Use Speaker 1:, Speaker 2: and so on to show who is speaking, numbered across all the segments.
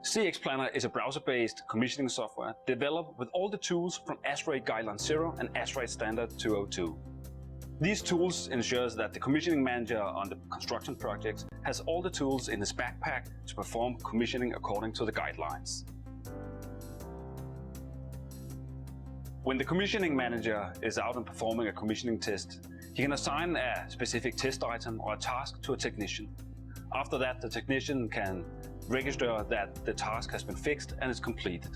Speaker 1: CX Planner is a browser-based commissioning software developed with all the tools from ACG Guideline 0 and ACG Standard 202. These tools ensures that the commissioning manager on the construction project has all the tools in his backpack to perform commissioning according to the guidelines. When the commissioning manager is out and performing a commissioning test, he can assign a specific test item or a task to a technician. After that, the technician can register that the task has been fixed and is completed.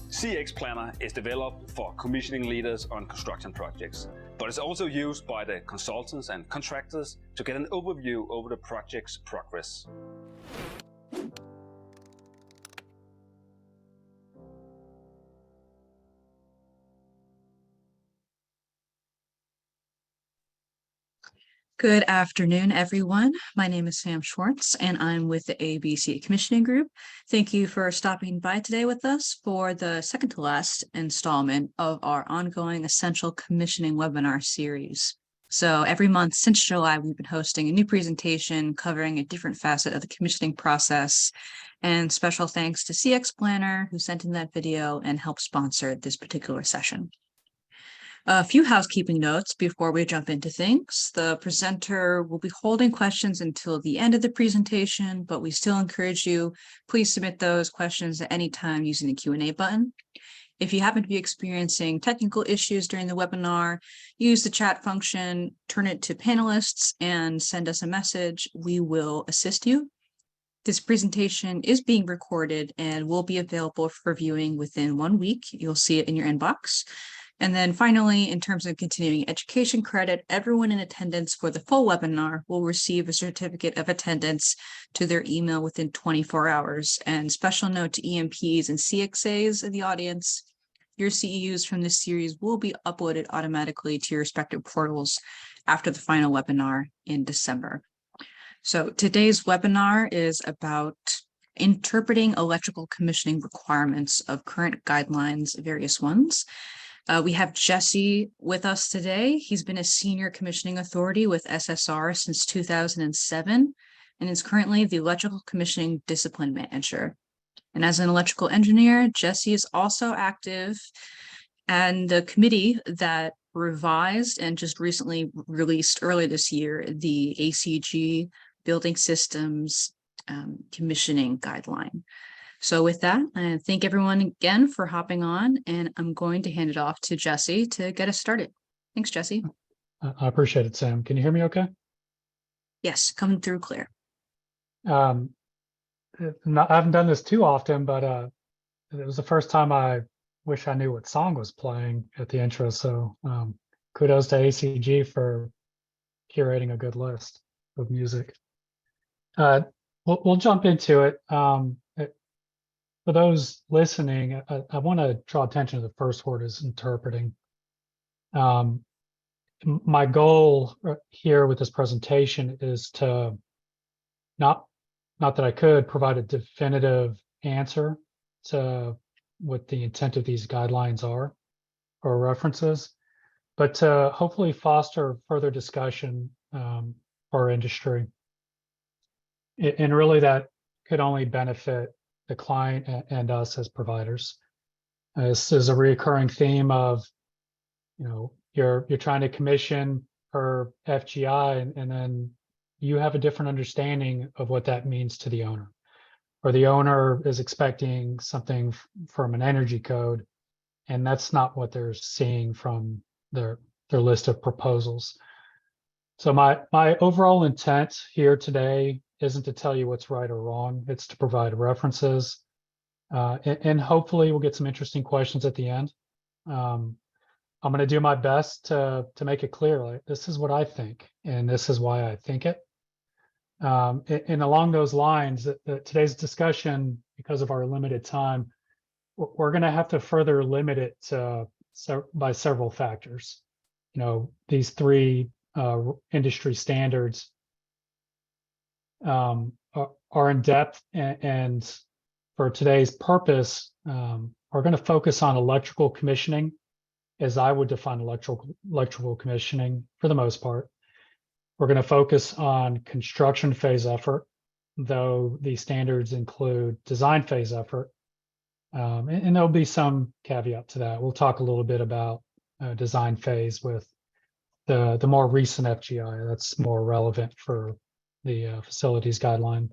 Speaker 1: CX Planner is developed for commissioning leaders on construction projects, but it's also used by the consultants and contractors to get an overview over the project's progress.
Speaker 2: Good afternoon, everyone. My name is Sam Schwartz, and I'm with the ABC Commissioning Group. Thank you for stopping by today with us for the second to last installment of our ongoing Essential Commissioning webinar series. So every month since July, we've been hosting a new presentation covering a different facet of the commissioning process. And special thanks to CX Planner, who sent in that video and helped sponsor this particular session. A few housekeeping notes before we jump into things. The presenter will be holding questions until the end of the presentation, but we still encourage you, please submit those questions at any time using the Q&A button. If you happen to be experiencing technical issues during the webinar, use the chat function, turn it to panelists, and send us a message. We will assist you. This presentation is being recorded and will be available for viewing within 1 week. You'll see it in your inbox. And then finally, in terms of continuing education credit, everyone in attendance for the full webinar will receive a certificate of attendance to their email within 24 hours. And special note to EMPs and CXAs in the audience, your CEUs from this series will be uploaded automatically to your respective portals after the final webinar in December. So today's webinar is about interpreting electrical commissioning requirements of current guidelines, various ones. We have Jesse with us today. He's been a senior commissioning authority with SSR since 2007 and is currently the electrical commissioning discipline manager. And as an electrical engineer, Jesse is also active and the committee that revised and just recently released earlier this year the ACG Building Systems Commissioning Guideline. So with that, I thank everyone again for hopping on, and I'm going to hand it off to Jesse to get us started. Thanks, Jesse.
Speaker 3: I appreciate it, Sam. Can you hear me okay?
Speaker 2: Yes, coming through clear.
Speaker 3: I haven't done this too often, but it was the first time I wish I knew what song was playing at the intro. So kudos to ACG for curating a good list of music. We'll jump into it. For those listening, I want to draw attention to the first word is interpreting. My goal here with this presentation is to not that I could provide a definitive answer to what the intent of these guidelines are or references, but to hopefully foster further discussion for our industry. And really that could only benefit the client and us as providers. This is a recurring theme of, you're trying to commission for FGI and then you have a different understanding of what that means to the owner, or the owner is expecting something from an energy code, and that's not what they're seeing from their list of proposals. So my overall intent here today isn't to tell you what's right or wrong. It's to provide references, and hopefully we'll get some interesting questions at the end. I'm going to do my best to make it clear, like, this is what I think, and this is why I think it. And along those lines, today's discussion, because of our limited time, we're going to have to further limit it by several factors. These three industry standards are in depth, and for today's purpose, we're going to focus on electrical commissioning, as I would define electrical commissioning for the most part. We're going to focus on construction phase effort, though the standards include design phase effort. And there'll be some caveat to that. We'll talk a little bit about design phase with the more recent FGI. That's more relevant for the facilities guideline.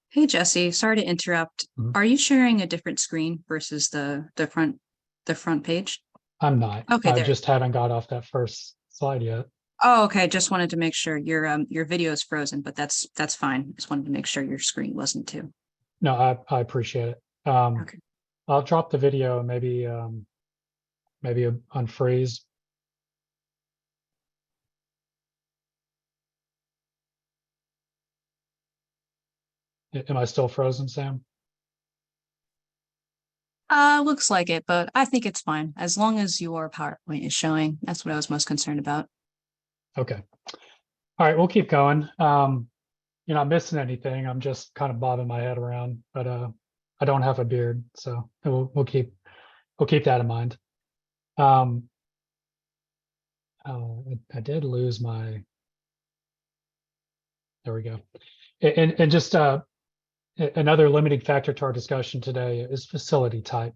Speaker 2: Hey, Jesse, sorry to interrupt.
Speaker 3: Mhm.
Speaker 2: Are you sharing a different screen versus the front page?
Speaker 3: I'm not.
Speaker 2: Okay,
Speaker 3: I
Speaker 2: there.
Speaker 3: just haven't got off that first slide yet.
Speaker 2: Oh, okay. Just wanted to make sure your video is frozen, but that's fine. Just wanted to make sure your screen wasn't too.
Speaker 3: No, I appreciate it.
Speaker 2: Okay.
Speaker 3: I'll drop the video and maybe unfreeze. Am I still frozen, Sam?
Speaker 2: Looks like it, but I think it's fine. As long as your PowerPoint is showing, that's what I was most concerned about.
Speaker 3: Okay. All right, we'll keep going. You're not missing anything. I'm just kind of bobbing my head around, but I don't have a beard, so we'll keep that in mind. I did lose my. There we go. And just another limiting factor to our discussion today is facility type.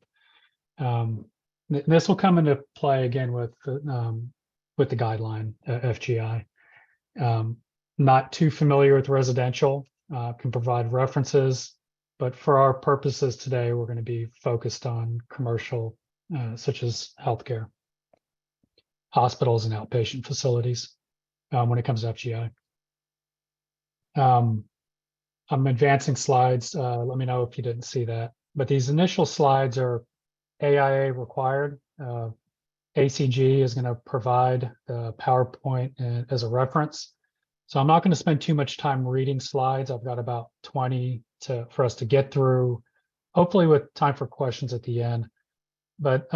Speaker 3: This will come into play again with the guideline FGI. Not too familiar with residential, can provide references, but for our purposes today, we're going to be focused on commercial, such as healthcare, hospitals, and outpatient facilities when it comes to FGI. I'm advancing slides. Let me know if you didn't see that. But these initial slides are AIA required. ACG is going to provide the PowerPoint as a reference. So I'm not going to spend too much time reading slides. I've got about 20 for us to get through, hopefully with time for questions at the end. But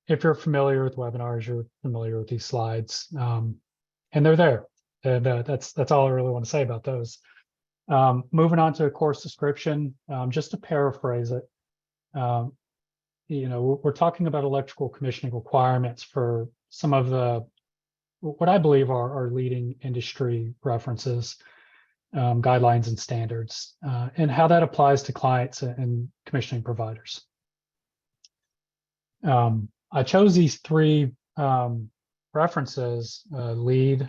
Speaker 3: if you're familiar with webinars, you're familiar with these slides, and they're there. And that's all I really want to say about those. Moving on to a course description, just to paraphrase it, we're talking about electrical commissioning requirements for some of what I believe are leading industry references, guidelines, and standards, and how that applies to clients and commissioning providers. I chose these three references, LEED,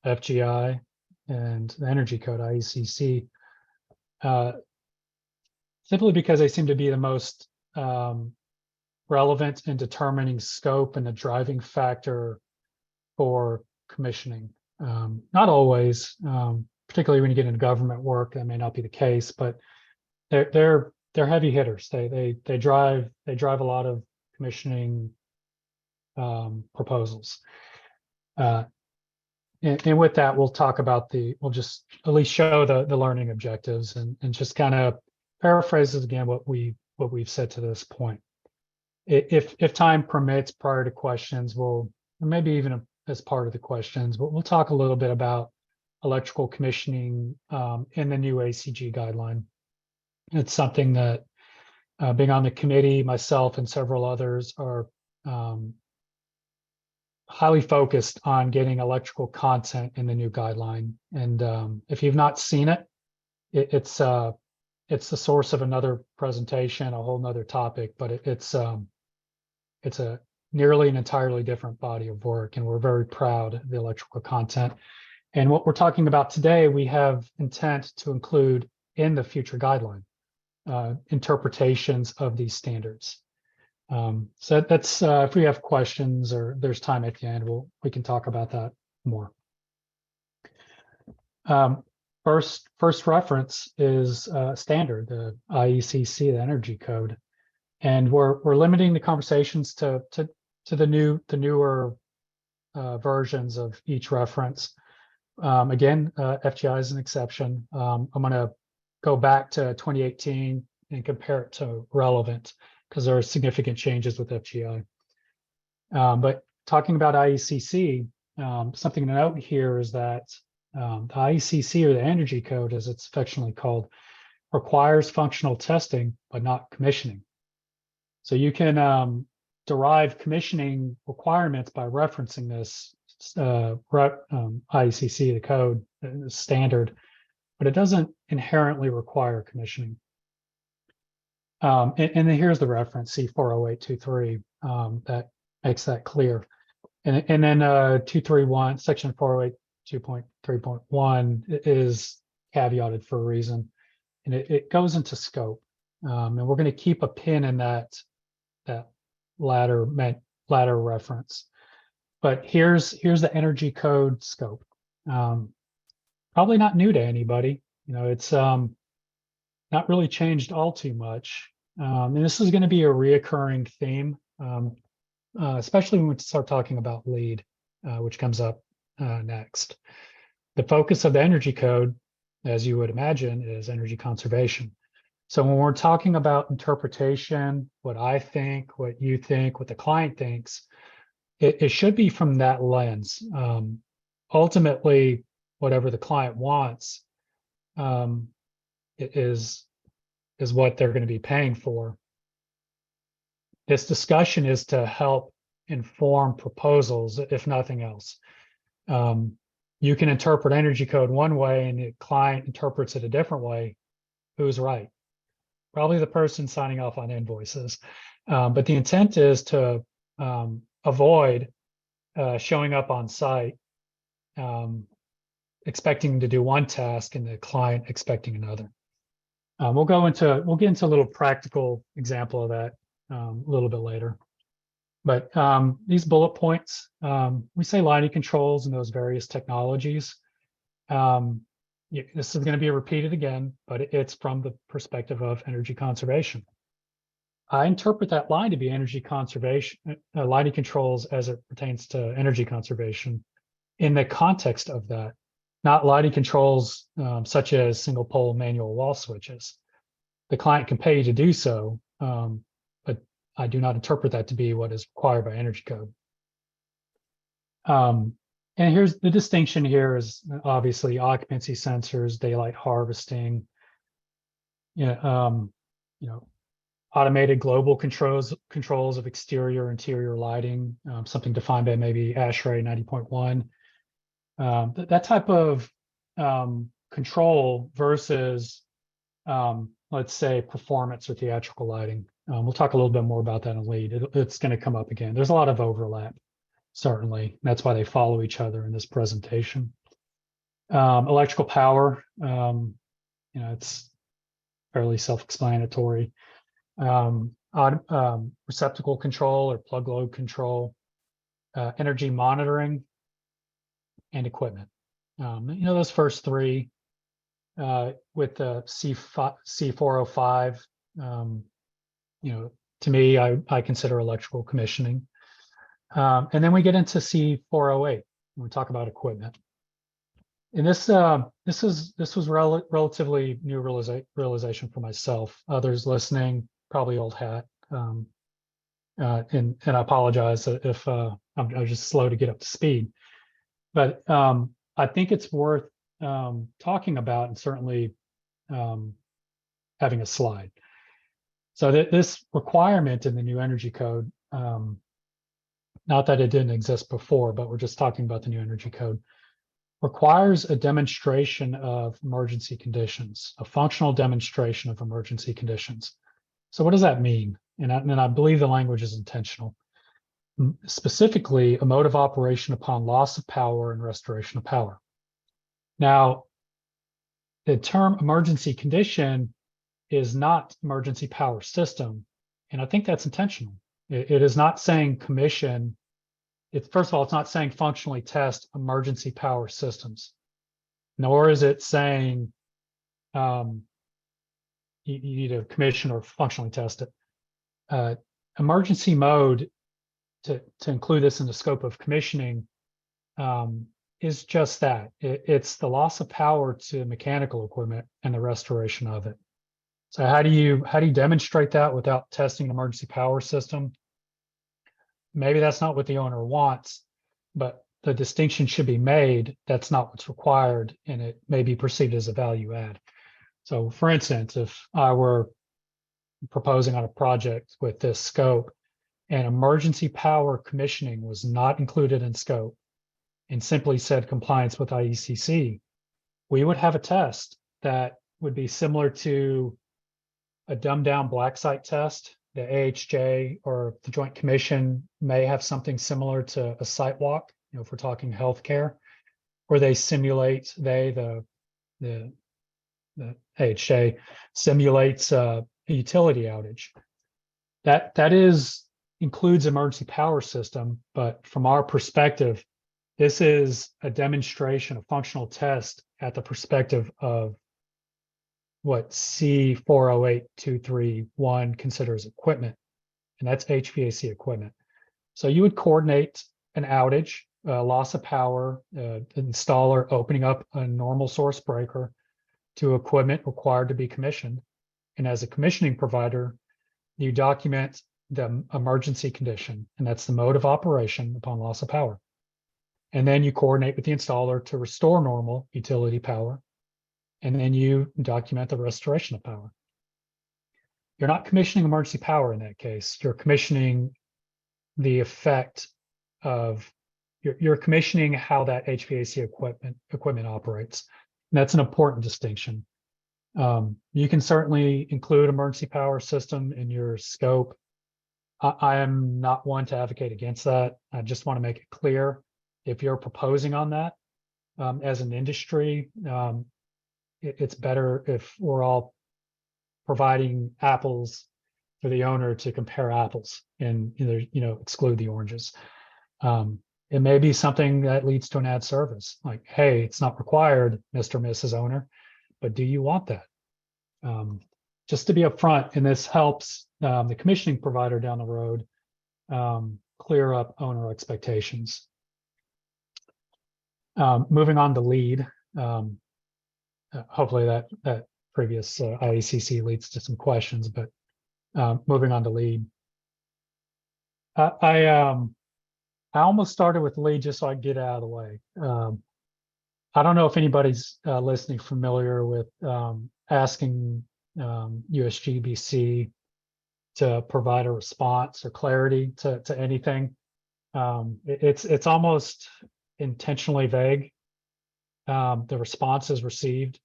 Speaker 3: FGI, and the Energy Code, IECC, simply because they seem to be the most relevant in determining scope and the driving factor for commissioning. Not always, particularly when you get into government work, that may not be the case, but they're heavy hitters. They drive a lot of commissioning proposals. And with that, we'll talk about we'll just at least show the learning objectives and just kind of paraphrase again what we've said to this point. If time permits, prior to questions, or maybe even as part of the questions, but we'll talk a little bit about electrical commissioning in the new ACG guideline. It's something that being on the committee, myself and several others are highly focused on getting electrical content in the new guideline. And if you've not seen it, it's the source of another presentation, a whole nother topic, but it's a nearly an entirely different body of work, and we're very proud of the electrical content. And what we're talking about today, we have intent to include in the future guideline interpretations of these standards. So that's if we have questions or there's time at the end, we can talk about that more. First reference is standard, the IECC, the Energy Code, and we're limiting the conversations to the newer versions of each reference. Again, FGI is an exception. I'm going to go back to 2018 and compare it to relevant, because there are significant changes with FGI. But talking about IECC, something to note here is that the IECC, or the Energy Code, as it's affectionately called, requires functional testing, but not commissioning. So you can derive commissioning requirements by referencing this IECC, the code standard, but it doesn't inherently require commissioning. And then here's the reference C40823 that makes that clear. And then 231, section 408.2.3.1 is caveated for a reason, and it goes into scope. And we're going to keep a pin in that latter reference. But here's the energy code scope. Probably not new to anybody. You know, it's not really changed all too much. And this is going to be a reoccurring theme, especially when we start talking about LEED, which comes up next. The focus of the energy code, as you would imagine, is energy conservation. So when we're talking about interpretation, what I think, what you think, what the client thinks, it should be from that lens. Ultimately, whatever the client wants is what they're going to be paying for. This discussion is to help inform proposals, if nothing else. You can interpret energy code one way and the client interprets it a different way. Who's right? Probably the person signing off on invoices. But the intent is to avoid showing up on site, expecting to do one task and the client expecting another. We'll get into a little practical example of that a little bit later. But these bullet points, we say lighting controls and those various technologies. This is going to be repeated again, but it's from the perspective of energy conservation. I interpret that line to be energy conservation, lighting controls as it pertains to energy conservation in the context of that, not lighting controls such as single pole manual wall switches. The client can pay you to do so, but I do not interpret that to be what is required by energy code. And here's the distinction here is obviously occupancy sensors, daylight harvesting, automated global controls of exterior, interior lighting, something defined by maybe ASHRAE 90.1. That type of control versus, let's say, performance or theatrical lighting. We'll talk a little bit more about that in LEED. It's going to come up again. There's a lot of overlap, certainly. That's why they follow each other in this presentation. Electrical power, it's fairly self-explanatory. Receptacle control or plug load control, energy monitoring, and equipment. Those first three with the C405, to me, I consider electrical commissioning. And then we get into C408 when we talk about equipment. And this was relatively new realization for myself. Others listening, probably old hat. And I apologize if I'm just slow to get up to speed. But I think it's worth talking about and certainly having a slide. So this requirement in the new energy code, not that it didn't exist before, but we're just talking about the new energy code, requires a demonstration of emergency conditions, a functional demonstration of emergency conditions. So what does that mean? And I believe the language is intentional. Specifically, a mode of operation upon loss of power and restoration of power. Now, the term emergency condition is not emergency power system, and I think that's intentional. It is not saying commission. First of all, it's not saying functionally test emergency power systems, nor is it saying you need to commission or functionally test it. Emergency mode, to include this in the scope of commissioning, is just that. It's the loss of power to mechanical equipment and the restoration of it. So how do you demonstrate that without testing an emergency power system? Maybe that's not what the owner wants, but the distinction should be made. That's not what's required, and it may be perceived as a value add. So for instance, if I were proposing on a project with this scope and emergency power commissioning was not included in scope, and simply said compliance with IECC, we would have a test that would be similar to a dumbed down black site test. The AHJ or the Joint Commission may have something similar to a site walk, if we're talking healthcare, where they simulate, the AHJ simulates a utility outage. That includes emergency power system, but from our perspective, this is a demonstration, a functional test at the perspective of what C408231 considers equipment, and that's HVAC equipment. So you would coordinate an outage, loss of power, the installer opening up a normal source breaker to equipment required to be commissioned. And as a commissioning provider, you document the emergency condition, and that's the mode of operation upon loss of power. And then you coordinate with the installer to restore normal utility power. And then you document the restoration of power. You're not commissioning emergency power in that case. You're commissioning the effect of, you're commissioning how that HVAC equipment operates. And that's an important distinction. You can certainly include emergency power system in your scope. I am not one to advocate against that. I just want to make it clear, if you're proposing on that as an industry, it's better if we're all providing apples for the owner to compare apples and either, exclude the oranges. It may be something that leads to an ad service, like, hey, it's not required, Mr. or Mrs. Owner, but do you want that? Just to be upfront, and this helps the commissioning provider down the road clear up owner expectations. Moving on to LEED. Hopefully that previous IECC leads to some questions, but moving on to LEED. I almost started with LEED just so I can get it out of the way. I don't know if anybody's listening familiar with asking USGBC to provide a response or clarity to anything. It's almost intentionally vague. The responses received,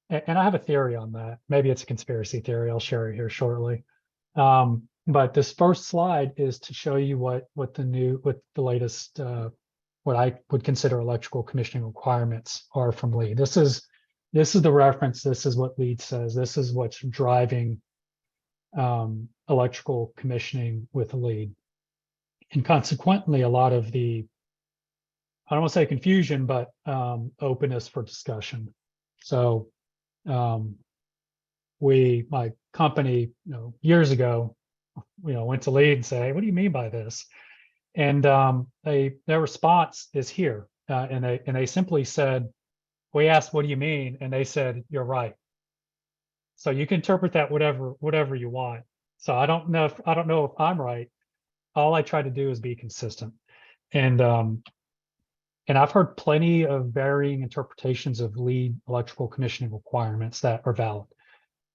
Speaker 3: and I have a theory on that. Maybe it's a conspiracy theory. I'll share it here shortly. But this first slide is to show you what the latest, what I would consider electrical commissioning requirements are from LEED. This is the reference. This is what LEED says. This is what's driving electrical commissioning with LEED, and consequently, a lot of the, I don't want to say confusion, but openness for discussion. So my company, years ago, went to LEED and say, what do you mean by this? And their response is here. And they simply said, we asked, what do you mean? And they said, you're right. So you can interpret that whatever you want. So I don't know if I'm right. All I try to do is be consistent. And I've heard plenty of varying interpretations of LEED electrical commissioning requirements that are valid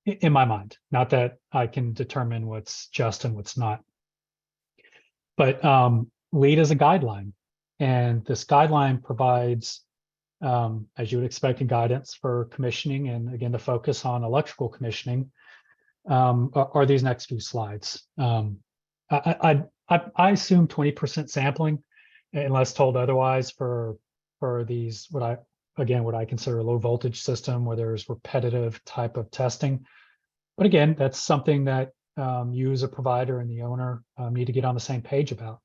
Speaker 3: in my mind. Not that I can determine what's just and what's not. But LEED is a guideline, and this guideline provides, as you would expect, guidance for commissioning. And again, the focus on electrical commissioning are these next few slides. I assume 20% sampling, unless told otherwise, for these what I consider a low voltage system where there's repetitive type of testing. But again, that's something that you as a provider and the owner need to get on the same page about.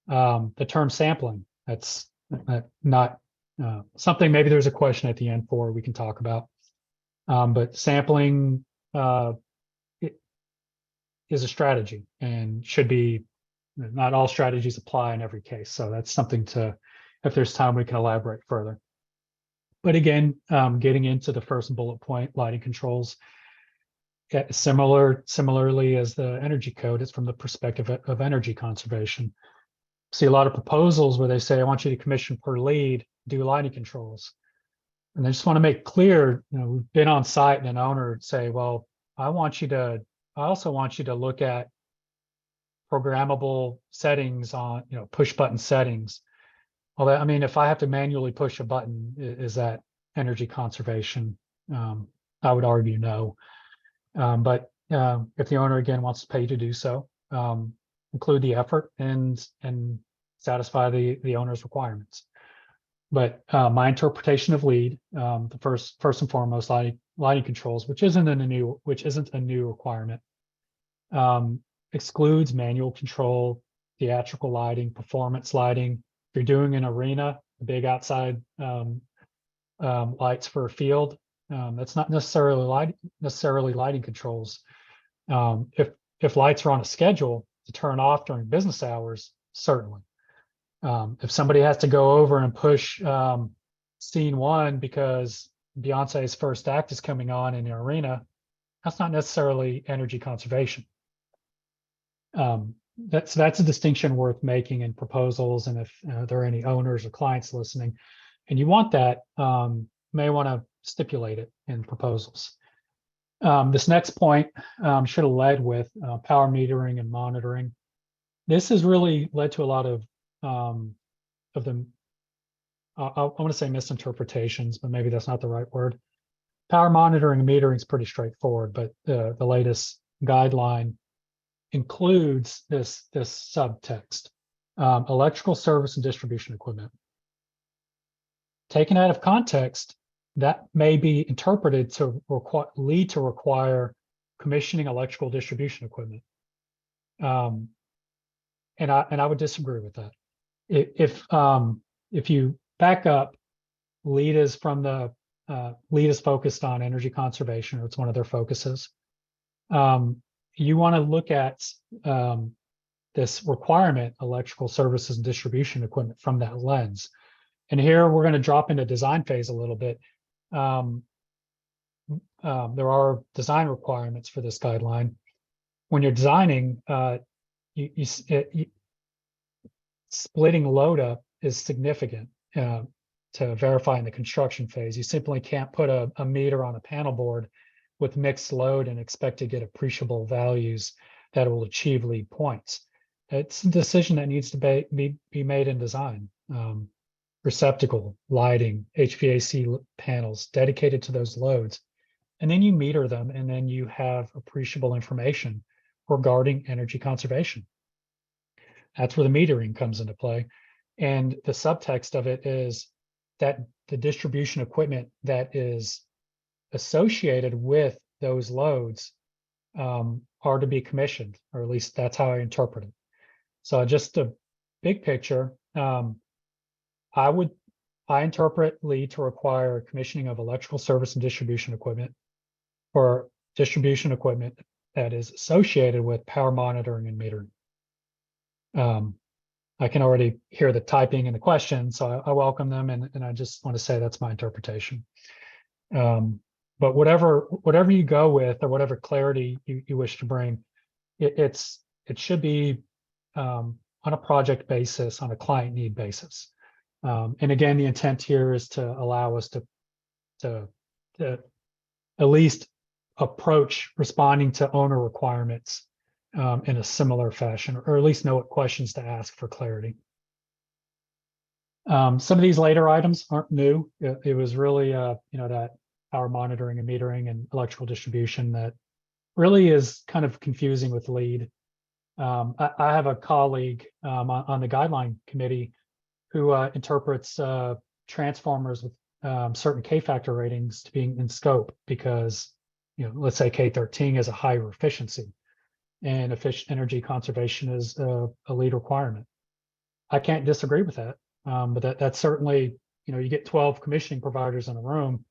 Speaker 3: The term sampling, that's not something maybe there's a question at the end for we can talk about. But sampling it is a strategy and should be, not all strategies apply in every case. So that's something to, if there's time, we can elaborate further. But again, getting into the first bullet point, lighting controls, similarly as the energy code, it's from the perspective of energy conservation. See a lot of proposals where they say, I want you to commission per LEED, do lighting controls. And I just want to make clear, we've been on site and an owner would say, well, I also want you to look at programmable settings on, push button settings. Well, I mean, if I have to manually push a button, is that energy conservation? I would argue no. But if the owner again wants to pay to do so, include the effort and satisfy the owner's requirements. But my interpretation of LEED, the first and foremost, lighting controls, which isn't a new requirement, excludes manual control, theatrical lighting, performance lighting. If you're doing an arena, big outside lights for a field, that's not necessarily lighting controls. If lights are on a schedule to turn off during business hours, certainly. If somebody has to go over and push scene 1 because Beyonce's first act is coming on in the arena, that's not necessarily energy conservation. That's a distinction worth making in proposals, and if there are any owners or clients listening, and you want that, may want to stipulate it in proposals. This next point should have led with power metering and monitoring. This has really led to a lot of the, I want to say misinterpretations, but maybe that's not the right word. Power monitoring and metering is pretty straightforward, but the latest guideline includes this subtext, electrical service and distribution equipment. Taken out of context, that may be interpreted to require commissioning electrical distribution equipment. And I would disagree with that. If you back up, LEED is focused on energy conservation, or it's one of their focuses. You want to look at this requirement, electrical services and distribution equipment, from that lens. And here we're going to drop into design phase a little bit. There are design requirements for this guideline. When you're designing, splitting load up is significant to verify in the construction phase. You simply can't put a meter on a panel board with mixed load and expect to get appreciable values that will achieve LEED points. It's a decision that needs to be made in design. Receptacle, lighting, HVAC panels dedicated to those loads. And then you meter them, and then you have appreciable information regarding energy conservation. That's where the metering comes into play. And the subtext of it is that the distribution equipment that is associated with those loads are to be commissioned, or at least that's how I interpret it. So just a big picture, I interpret LEED to require commissioning of electrical service and distribution equipment, or distribution equipment that is associated with power monitoring and metering. I can already hear the typing in the question, so I welcome them, and I just want to say that's my interpretation. But whatever you go with, or whatever clarity you wish to bring, it should be on a project basis, on a client need basis. And again, the intent here is to allow us to at least approach responding to owner requirements in a similar fashion, or at least know what questions to ask for clarity. Some of these later items aren't new. It was really, that power monitoring and metering and electrical distribution that really is kind of confusing with LEED. I have a colleague on the guideline committee who interprets transformers with certain K-factor ratings to being in scope because, let's say K13 is a higher efficiency, and energy conservation is a LEED requirement. I can't disagree with that, but that's certainly, you get 12 commissioning providers in a room.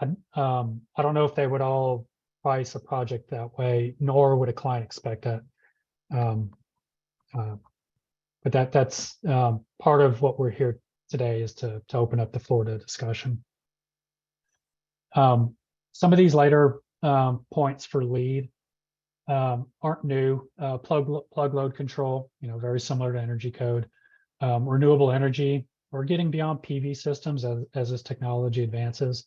Speaker 3: I don't know if they would all price a project that way, nor would a client expect that. But that's part of what we're here today, is to open up the floor to discussion. Some of these later points for LEED aren't new. Plug load control, very similar to energy code. Renewable energy, we're getting beyond PV systems as this technology advances.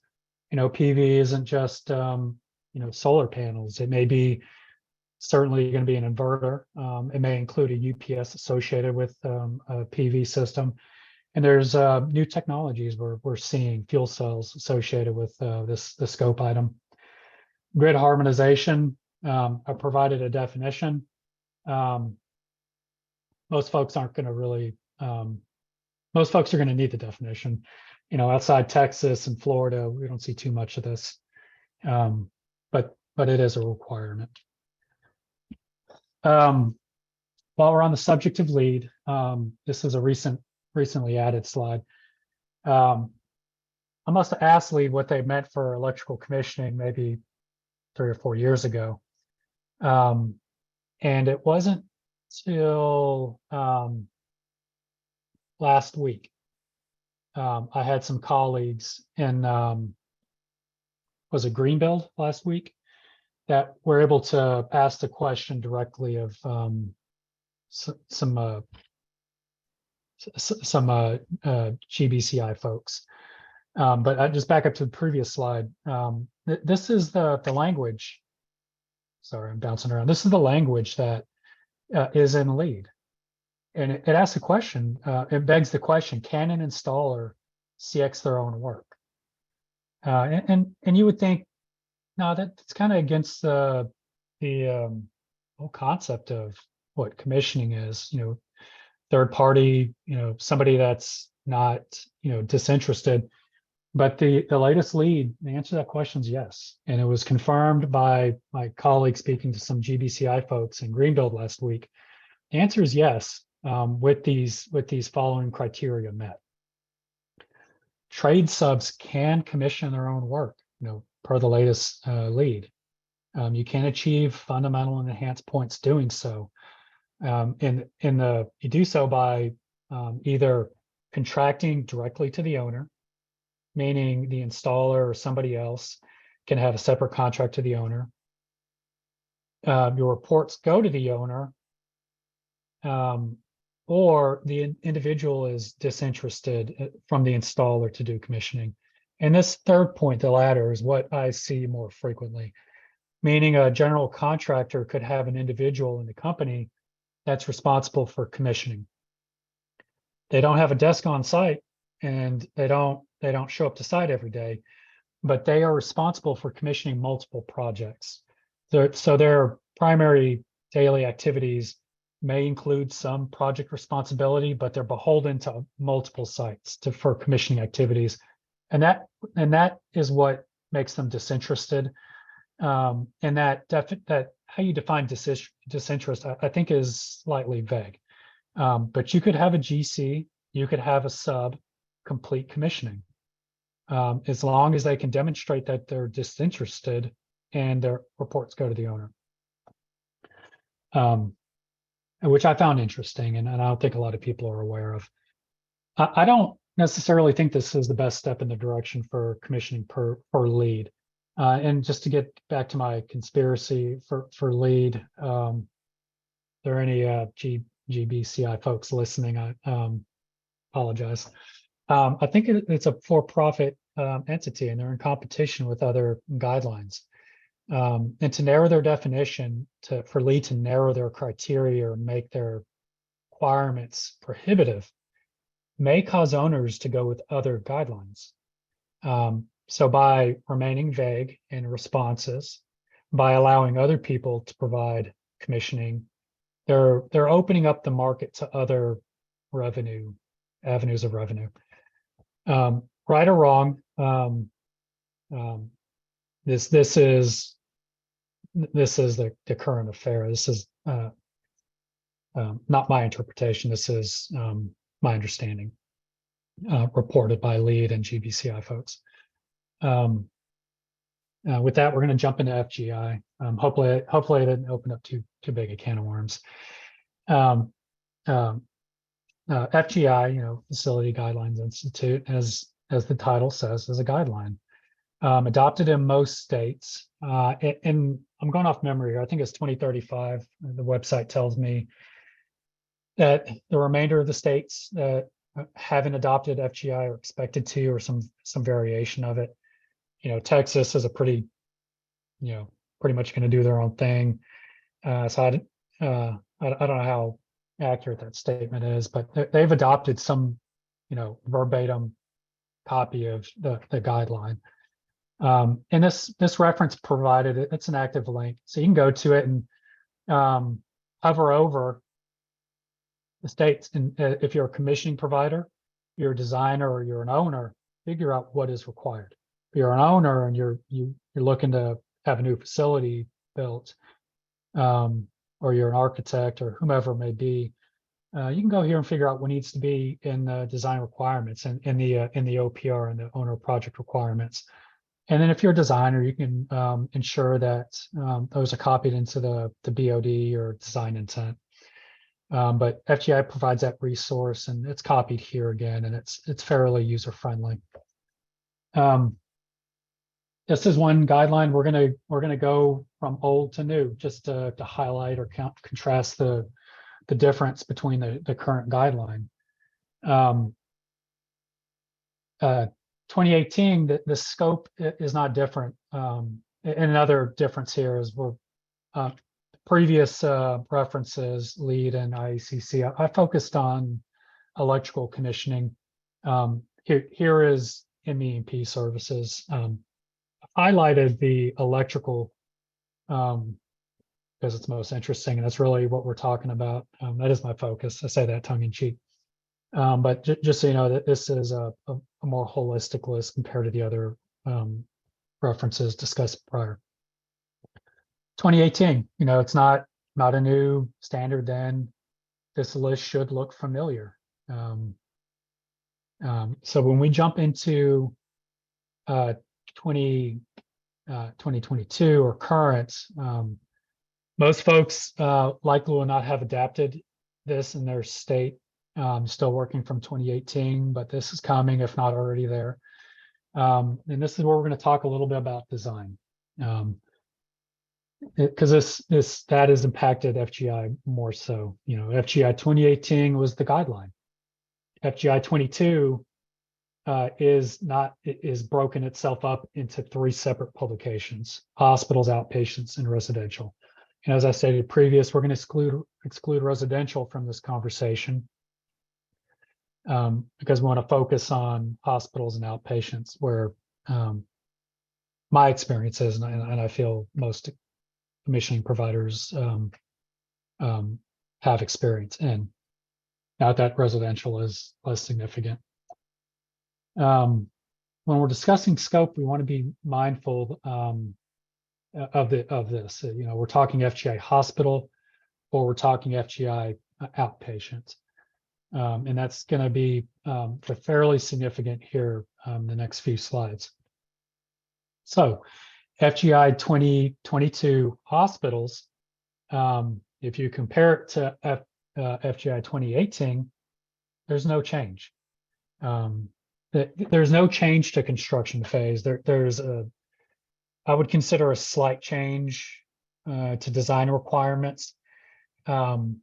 Speaker 3: PV isn't just solar panels. It may be certainly going to be an inverter. It may include a UPS associated with a PV system. And there's new technologies we're seeing fuel cells associated with this scope item. Grid harmonization, I provided a definition. Most folks aren't going to really, most folks are going to need the definition. You know, outside Texas and Florida, we don't see too much of this, but it is a requirement. While we're on the subject of LEED, this is a recently added slide. I must have asked LEED what they meant for electrical commissioning maybe 3 or 4 years ago. And it wasn't till last week. I had some colleagues in, was it Greenbelt last week, that were able to ask the question directly of some GBCI folks. But I just back up to the previous slide. This is the language. Sorry, I'm bouncing around. This is the language that is in LEED. And it asks the question, it begs the question, can an installer CX their own work? And you would think, no, that's kind of against the whole concept of what commissioning is, you know, third party, you know, somebody that's not, you know, disinterested. But the latest LEED, the answer to that question is yes. And it was confirmed by my colleague speaking to some GBCI folks in Greenbelt last week. The answer is yes, with these following criteria met. Trade subs can commission their own work, you know, per the latest LEED. You can achieve fundamental and enhanced points doing so. You do so by either contracting directly to the owner, meaning the installer or somebody else can have a separate contract to the owner. Your reports go to the owner, or the individual is disinterested from the installer to do commissioning. And this third point, the latter, is what I see more frequently, meaning a general contractor could have an individual in the company that's responsible for commissioning. They don't have a desk on site, and they don't show up to site every day, but they are responsible for commissioning multiple projects. So their primary daily activities may include some project responsibility, but they're beholden to multiple sites for commissioning activities. And that is what makes them disinterested. And that how you define disinterest, I think, is slightly vague. But you could have a GC, you could have a sub complete commissioning, as long as they can demonstrate that they're disinterested and their reports go to the owner. Which I found interesting, and I don't think a lot of people are aware of. I don't necessarily think this is the best step in the direction for commissioning per LEED. And just to get back to my conspiracy for LEED, there are any GBCI folks listening, I apologize. I think it's a for-profit entity, and they're in competition with other guidelines. And to narrow their definition, for LEED to narrow their criteria or make their requirements prohibitive, may cause owners to go with other guidelines. So by remaining vague in responses, by allowing other people to provide commissioning, they're opening up the market to other avenues of revenue. Right or wrong, this is the current affair. This is not my interpretation. This is my understanding, reported by LEED and GBCI folks. With that, we're going to jump into FGI. Hopefully I didn't open up too big a can of worms. FGI, you know, Facility Guidelines Institute, as the title says, is a guideline adopted in most states. And I'm going off memory here. I think it's 2035. The website tells me that the remainder of the states that haven't adopted FGI are expected to, or some variation of it. You know, Texas is pretty much going to do their own thing. So I don't know how accurate that statement is, but they've adopted some verbatim copy of the guideline. And this reference provided, it's an active link, so you can go to it and hover over the states. And if you're a commissioning provider, you're a designer, or you're an owner, figure out what is required. If you're an owner and you're looking to have a new facility built, or you're an architect or whomever it may be, you can go here and figure out what needs to be in the design requirements and in the OPR and the owner project requirements. And then if you're a designer, you can ensure that those are copied into the BOD or design intent. But FGI provides that resource, and it's copied here again, and it's fairly user friendly. This is one guideline. We're gonna go from old to new, just to highlight or contrast the difference between the current guideline. 2018, the scope is not different. And another difference here is we're previous references, LEED and IECC. I focused on electrical commissioning. Here is MEP services. Highlighted the electrical because it's most interesting, and that's really what we're talking about. That is my focus. I say that tongue in cheek. But just so you know, that this is a more holistic list compared to the other references discussed prior. 2018, it's not a new standard then. This list should look familiar. So when we jump into 2022 or current, most folks likely will not have adapted this in their state. Still working from 2018, but this is coming, if not already there. And this is where we're going to talk a little bit about design, because that has impacted FGI more so. FGI 2018 was the guideline. FGI 22 is broken itself up into 3 separate publications: hospitals, outpatients, and residential. And as I stated previous, we're going to exclude residential from this conversation. Because we want to focus on hospitals and outpatients, where my experience is, and I feel most commissioning providers have experience in. Not that residential is less significant. When we're discussing scope, we want to be mindful of this. We're talking FGI hospital, or we're talking FGI outpatient. And that's going to be fairly significant here the next few slides. So FGI 2022 hospitals, if you compare it to FGI 2018, there's no change. There's no change to construction phase. I would consider a slight change to design requirements. And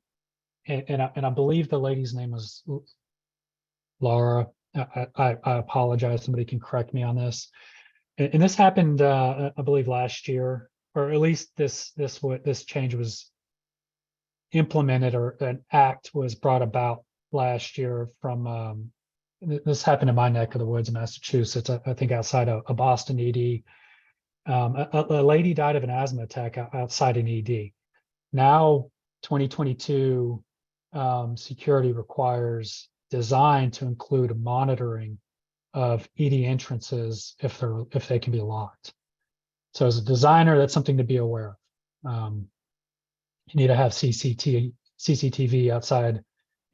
Speaker 3: I believe the lady's name was Laura. I apologize. Somebody can correct me on this. And this happened, I believe, last year, or at least this change was implemented, or an act was brought about last year from. This happened in my neck of the woods in Massachusetts. I think outside of Boston ED. A lady died of an asthma attack outside an ED. Now, 2022. Security requires design to include monitoring of ED entrances if they can be locked. So as a designer, that's something to be aware of. You need to have CCTV outside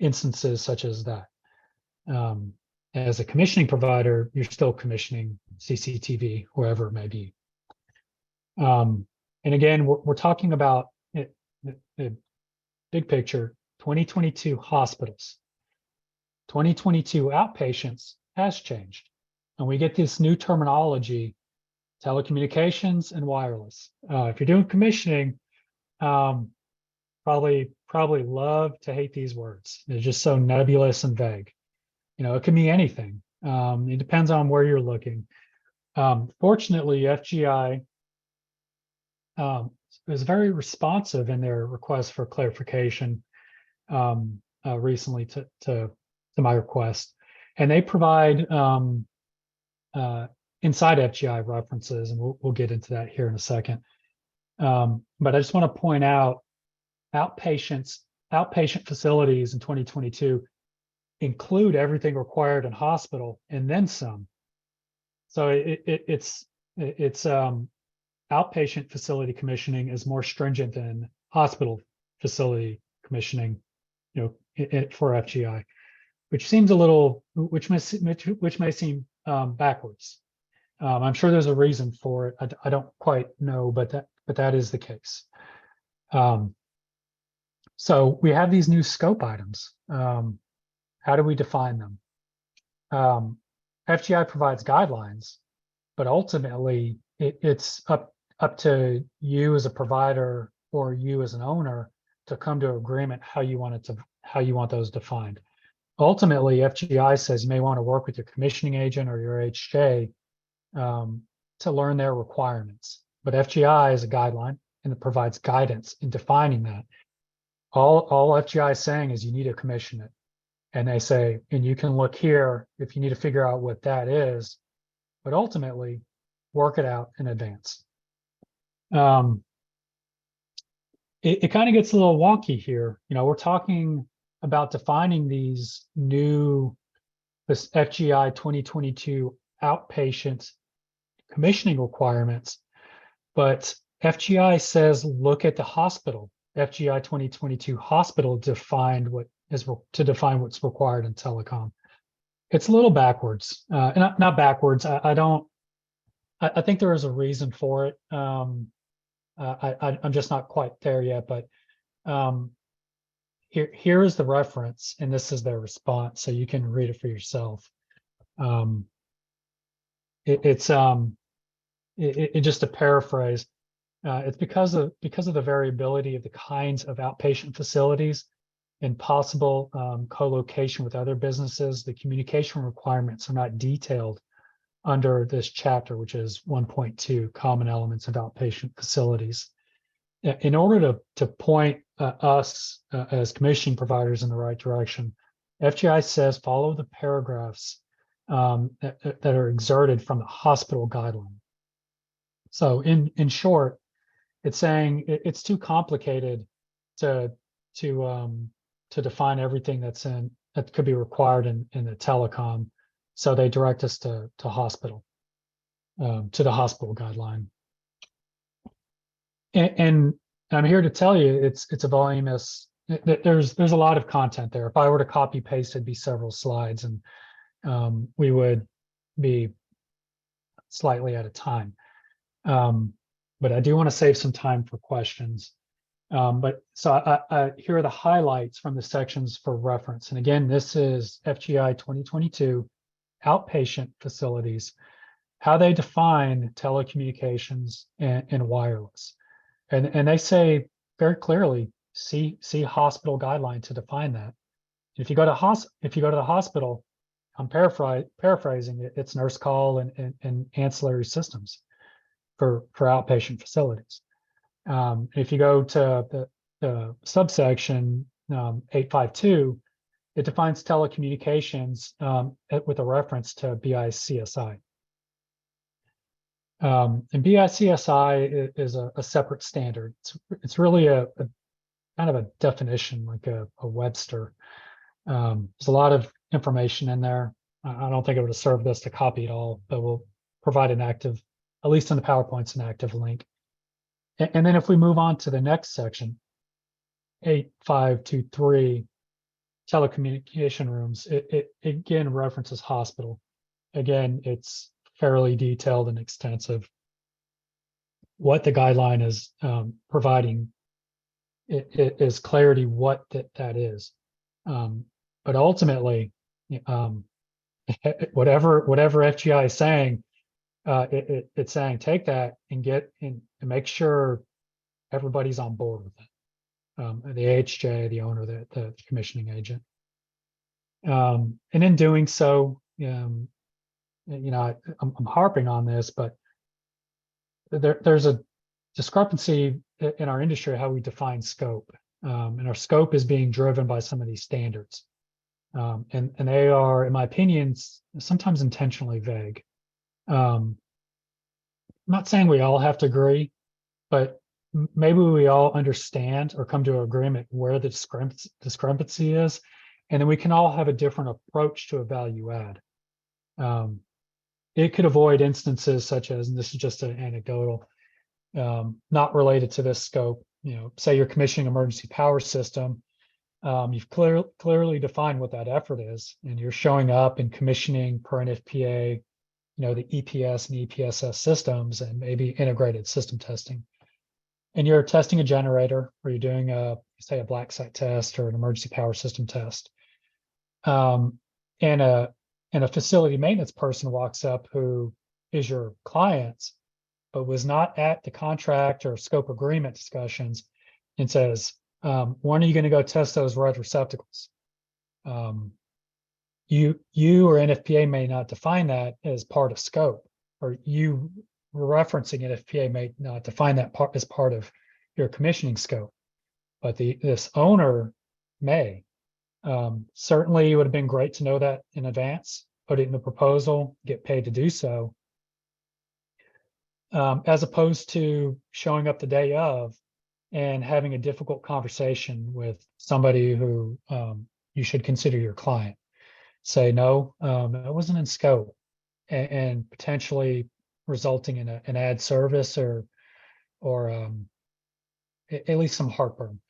Speaker 3: instances such as that. As a commissioning provider, you're still commissioning CCTV wherever it may be. And again, we're talking about the big picture. 2022 hospitals. 2022 outpatients has changed. And we get this new terminology, telecommunications and wireless. If you're doing commissioning, probably love to hate these words. They're just so nebulous and vague. It can be anything. It depends on where you're looking. Fortunately, FGI is very responsive in their request for clarification recently to my request. And they provide inside FGI references, and we'll get into that here in a second. But I just want to point out outpatient facilities in 2022 include everything required in hospital and then some. So it's outpatient facility commissioning is more stringent than hospital facility commissioning, for FGI, which seems a little, which may seem backwards. I'm sure there's a reason for it. I don't quite know, but that is the case. So we have these new scope items. How do we define them? FGI provides guidelines, but ultimately it's up to you as a provider or you as an owner to come to agreement how you want those defined. Ultimately, FGI says you may want to work with your commissioning agent or your HJ to learn their requirements. But FGI is a guideline and it provides guidance in defining that. All FGI is saying is you need to commission it. And they say, and you can look here if you need to figure out what that is, but ultimately work it out in advance. It kind of gets a little wonky here. We're talking about defining these this FGI 2022 outpatient commissioning requirements, but FGI says look at the hospital. FGI 2022 hospital defined to define what's required in telecom. It's a little backwards, not backwards. I think there is a reason for it. I'm just not quite there yet, but here is the reference, and this is their response, so you can read it for yourself. It's just to paraphrase. It's because of the variability of the kinds of outpatient facilities and possible co-location with other businesses. The communication requirements are not detailed under this chapter, which is 1.2, common elements of outpatient facilities. In order to point us as commissioning providers in the right direction, FGI says follow the paragraphs that are exerted from the hospital guideline. So in short, it's saying it's too complicated to define everything that could be required in the telecom. So they direct us to hospital, to the hospital guideline. And I'm here to tell you it's a voluminous, there's a lot of content there. If I were to copy paste, it'd be several slides, and we would be slightly out of time. But I do want to save some time for questions. So here are the highlights from the sections for reference. And again, this is FGI 2022 outpatient facilities, how they define telecommunications and wireless. And they say very clearly, see hospital guideline to define that. If you go to the hospital, I'm paraphrasing it, it's nurse call and ancillary systems for outpatient facilities. If you go to the subsection 852, it defines telecommunications with a reference to BICSI. And BICSI is a separate standard. It's really a kind of a definition, like a Webster. There's a lot of information in there. I don't think it would have served us to copy it all, but we'll provide an active, at least in the PowerPoint's an active link. And then if we move on to the next section, 8523, telecommunication rooms, it again references hospital. Again, it's fairly detailed and extensive. What the guideline is providing it is clarity what that is. But ultimately, whatever FGI is saying, it's saying take that and get in and make sure everybody's on board with it. The AHJ, the owner, the commissioning agent. And in doing so, I'm harping on this, but there's a discrepancy in our industry how we define scope. And our scope is being driven by some of these standards. And they are, in my opinion, sometimes intentionally vague. I'm not saying we all have to agree, but maybe we all understand or come to an agreement where the discrepancy is, and then we can all have a different approach to a value add. It could avoid instances such as, and this is just an anecdotal, not related to this scope, say you're commissioning emergency power system. You've clearly defined what that effort is, and you're showing up and commissioning per NFPA, the EPS and EPSS systems and maybe integrated system testing. And you're testing a generator, or you're doing say a black site test or an emergency power system test. And a facility maintenance person walks up who is your client, but was not at the contract or scope agreement discussions, and says, when are you going to go test those red receptacles? You or NFPA may not define that as part of scope, or you referencing NFPA may not define that part as part of your commissioning scope, but this owner may. Certainly, it would have been great to know that in advance, put it in the proposal, get paid to do so, as opposed to showing up the day of and having a difficult conversation with somebody who you should consider your client. Say, no, it wasn't in scope, and potentially resulting in an ad service or at least some heartburn.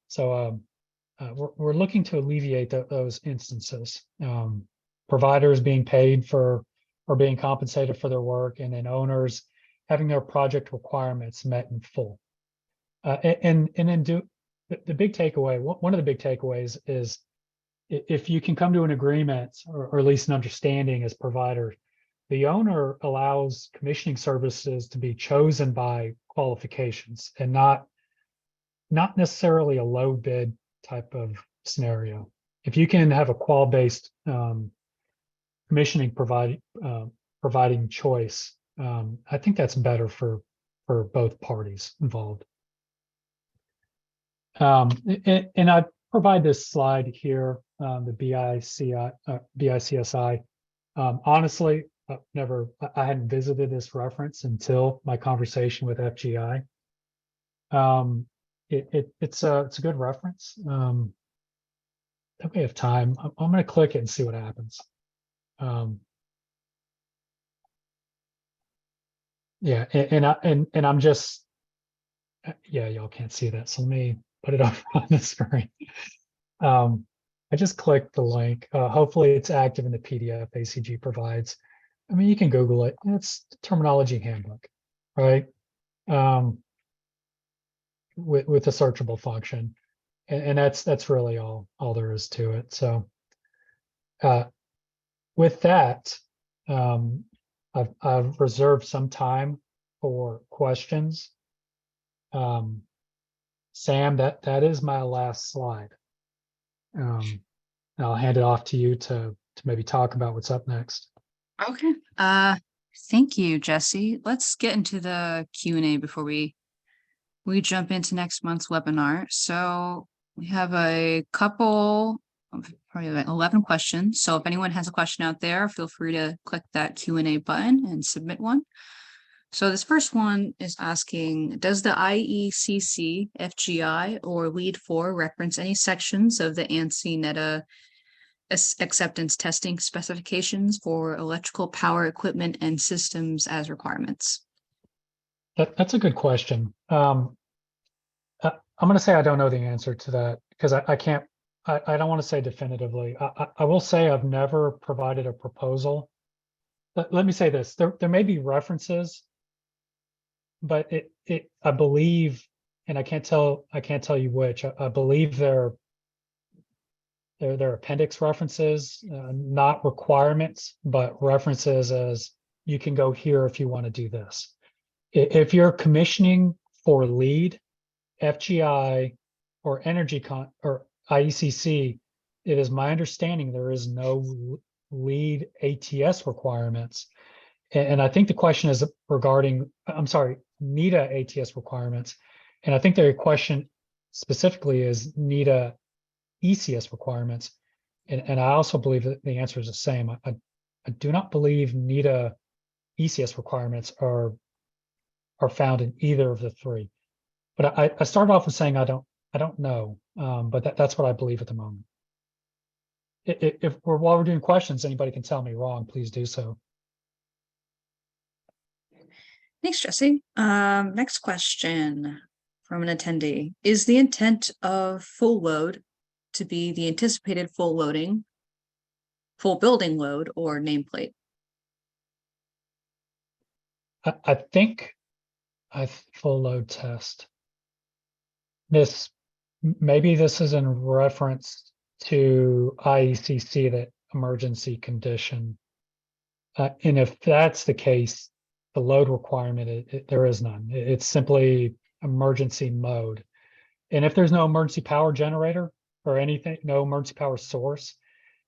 Speaker 3: So we're looking to alleviate those instances. Providers being paid for or being compensated for their work, and then owners having their project requirements met in full. And then the big takeaway, one of the big takeaways is, if you can come to an agreement or at least an understanding as provider, the owner allows commissioning services to be chosen by qualifications and not necessarily a low bid type of scenario. If you can have a qual-based commissioning providing choice, I think that's better for both parties involved. And I provide this slide here, the BICSI. Honestly, I hadn't visited this reference until my conversation with FGI. It's a good reference. If we have time, I'm going to click it and see what happens. Yeah, and I'm just, yeah, y'all can't see that, so let me put it up on the screen. I just clicked the link. Hopefully it's active in the PDF ACG provides. I mean, you can Google it. It's the terminology handbook, right? With a searchable function, and that's really all there is to it. So with that, I've reserved some time for questions. Sam, that is my last slide. I'll hand it off to you to maybe talk about what's up next.
Speaker 2: Okay. Thank you, Jesse. Let's get into the Q&A before we jump into next month's webinar. So we have a couple of probably like 11 questions. So if anyone has a question out there, feel free to click that Q&A button and submit one. So this first one is asking, does the IECC, FGI, or LEEDv4 reference any sections of the ANSI NETA acceptance testing specifications for electrical power equipment and systems as requirements?
Speaker 3: That's a good question. I'm going to say I don't know the answer to that because I can't. I don't want to say definitively. I will say I've never provided a proposal. Let me say this: there may be references, but I believe, and I can't tell you which. I believe they're appendix references, not requirements, but references as you can go here if you want to do this. If you're commissioning for LEED, FGI, or or IECC, it is my understanding there is no LEED ATS requirements. And I think the question is regarding, I'm sorry, NETA ATS requirements. And I think the question specifically is NETA ECS requirements. And I also believe that the answer is the same. I do not believe NETA ECS requirements are found in either of the three. But I started off with saying I don't know, but that's what I believe at the moment. If while we're doing questions, anybody can tell me wrong, please do so.
Speaker 2: Thanks, Jesse. Next question from an attendee. Is the intent of full load to be the anticipated full loading, full building load, or nameplate?
Speaker 3: I think full load test. Maybe this is in reference to IECC, that emergency condition. And if that's the case, the load requirement, there is none. It's simply emergency mode. And if there's no emergency power generator or anything, no emergency power source,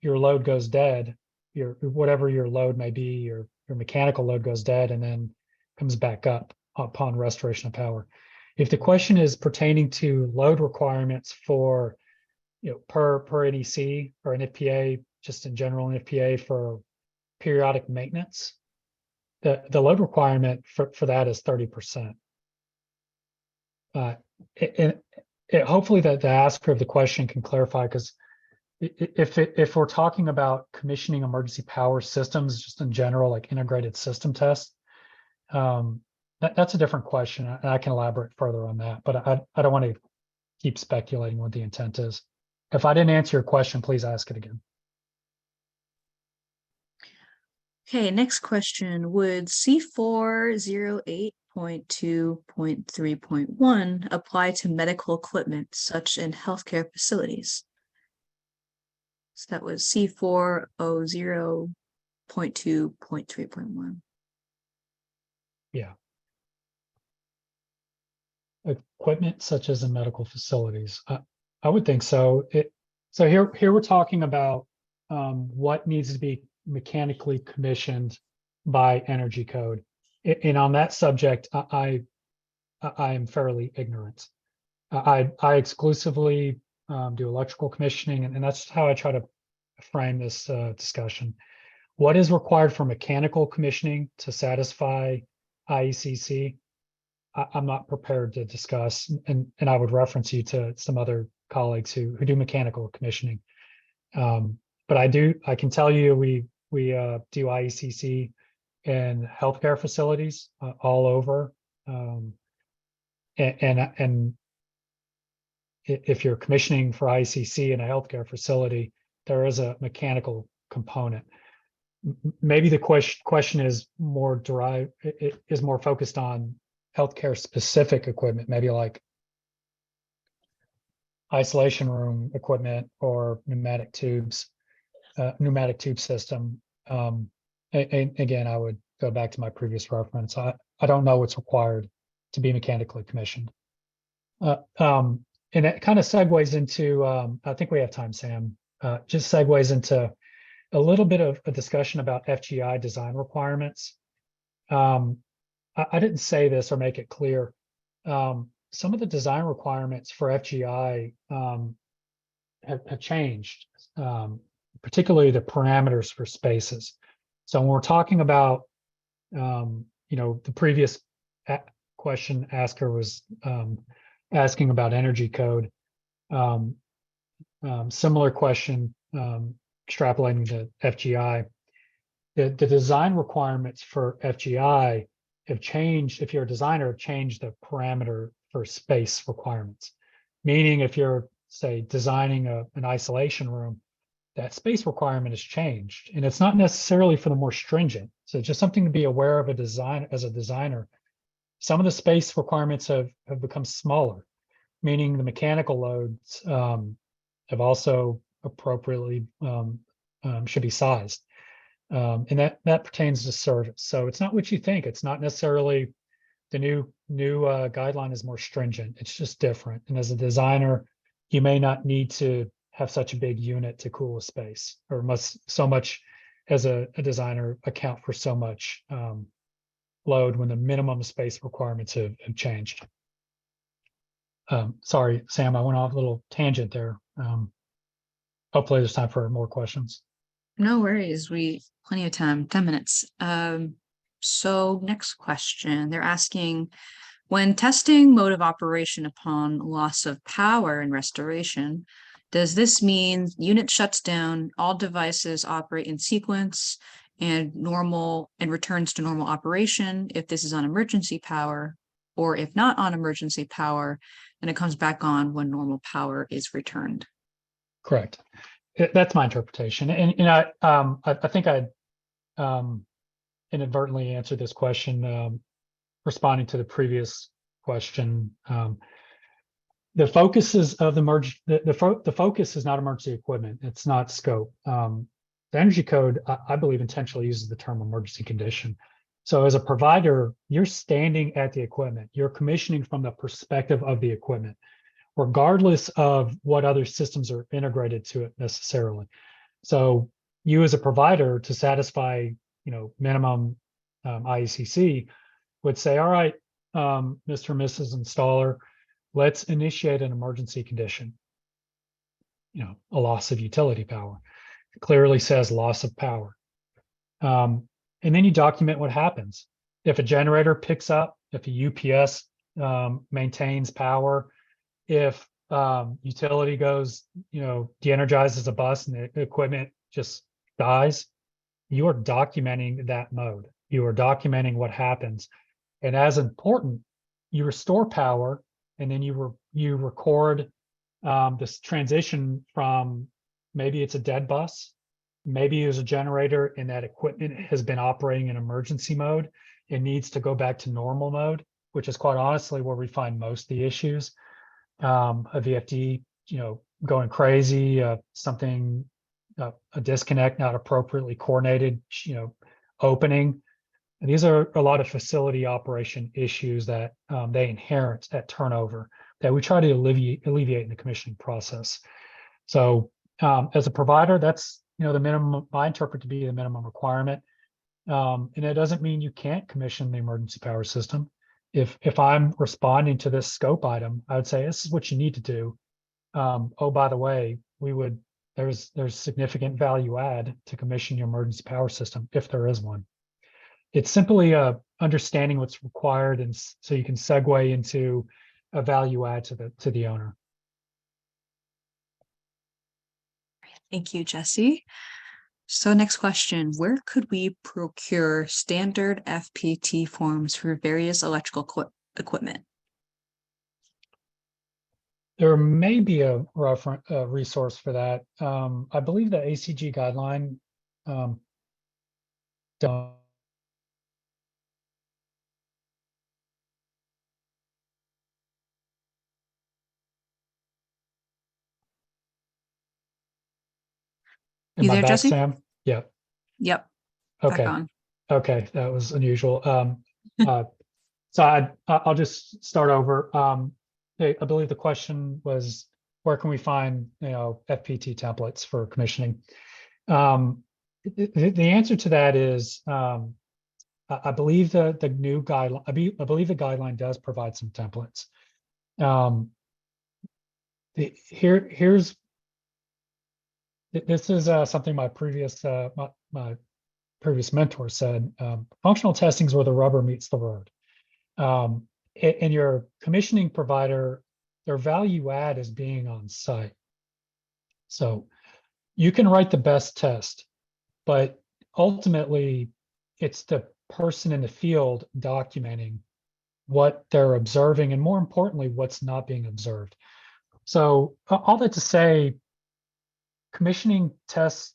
Speaker 3: your load goes dead. Whatever your load may be, your mechanical load goes dead and then comes back up upon restoration of power. If the question is pertaining to load requirements for, per NEC or an FPA, just in general, an FPA for periodic maintenance, the load requirement for that is 30%. Hopefully that the asker of the question can clarify, because if we're talking about commissioning emergency power systems, just in general, like integrated system tests, that's a different question, and I can elaborate further on that, but I don't want to keep speculating what the intent is. If I didn't answer your question, please ask it again.
Speaker 2: Okay, next question. Would C408.2.3.1 apply to medical equipment such in healthcare facilities? So that was C400.2.3.1.
Speaker 3: Yeah. Equipment such as in medical facilities. I would think so. So here we're talking about what needs to be mechanically commissioned by energy code. And on that subject, I am fairly ignorant. I exclusively do electrical commissioning, and that's how I try to frame this discussion. What is required for mechanical commissioning to satisfy IECC? I'm not prepared to discuss, and I would reference you to some other colleagues who do mechanical commissioning. But I can tell you we do IECC in healthcare facilities all over, and if you're commissioning for IECC in a healthcare facility, there is a mechanical component. Maybe the question is more derived, it is more focused on healthcare specific equipment, maybe like isolation room equipment or pneumatic tube system. Again, I would go back to my previous reference. I don't know what's required to be mechanically commissioned. And it kind of segues into, I think we have time, Sam, just segues into a little bit of a discussion about FGI design requirements. I didn't say this or make it clear. Some of the design requirements for FGI have changed, particularly the parameters for spaces. So when we're talking about, the previous question asker was asking about energy code. Similar question, extrapolating to FGI. The design requirements for FGI have changed. If you're a designer, have changed the parameter for space requirements. Meaning if you're, say, designing an isolation room, that space requirement has changed. And it's not necessarily for the more stringent. So just something to be aware of as a designer. Some of the space requirements have become smaller, meaning the mechanical loads have also appropriately should be sized. And that pertains to service. So it's not what you think. It's not necessarily the new guideline is more stringent. It's just different. And as a designer, you may not need to have such a big unit to cool a space, or must so much as a designer account for so much load when the minimum space requirements have changed. Sorry, Sam, I went off a little tangent there. hopefully there's time for more questions.
Speaker 2: No worries. Plenty of time, 10 minutes. So next question, they're asking, when testing mode of operation upon loss of power and restoration, does this mean unit shuts down, all devices operate in sequence and returns to normal operation if this is on emergency power, or if not on emergency power, then it comes back on when normal power is returned?
Speaker 3: Correct. That's my interpretation. And I think I inadvertently answered this question responding to the previous question. The focus is of the merge. The focus is not emergency equipment. It's not scope. The Energy Code, I believe, intentionally uses the term emergency condition. So as a provider, you're standing at the equipment. You're commissioning from the perspective of the equipment, regardless of what other systems are integrated to it necessarily. So you as a provider, to satisfy, minimum IECC, would say, all right, Mr. and Mrs. Installer, let's initiate an emergency condition. A loss of utility power. It clearly says loss of power. And then you document what happens. If a generator picks up, if a UPS maintains power, if utility goes, de-energizes a bus and the equipment just dies, you are documenting that mode. You are documenting what happens. And as important, you restore power, and then you record this transition from, maybe it's a dead bus, maybe there's a generator and that equipment has been operating in emergency mode. It needs to go back to normal mode, which is quite honestly where we find most of the issues. A VFD, going crazy, a disconnect not appropriately coordinated, opening. And these are a lot of facility operation issues that they inherit at turnover that we try to alleviate in the commissioning process. So as a provider, that's the minimum, I interpret to be the minimum requirement. And it doesn't mean you can't commission the emergency power system. If I'm responding to this scope item, I would say this is what you need to do. Oh, by the way, there's significant value add to commission your emergency power system if there is one. It's simply understanding what's required, and so you can segue into a value add to the owner.
Speaker 2: Thank you, Jesse. So next question, where could we procure standard FPT forms for various electrical equipment?
Speaker 3: There may be a resource for that. I believe the ACG guideline
Speaker 2: You there, Jesse?
Speaker 3: Sam? Yeah.
Speaker 2: Yep.
Speaker 3: Okay.
Speaker 2: Back on.
Speaker 3: Okay, that was unusual. So I'll just start over. I believe the question was, where can we find FPT templates for commissioning? The answer to that is, I believe the new guideline. I believe the guideline does provide some templates. This is something my previous mentor said. Functional testing is where the rubber meets the road. And your commissioning provider, their value add is being on site. So you can write the best test, but ultimately it's the person in the field documenting what they're observing, and more importantly, what's not being observed. So all that to say, commissioning tests,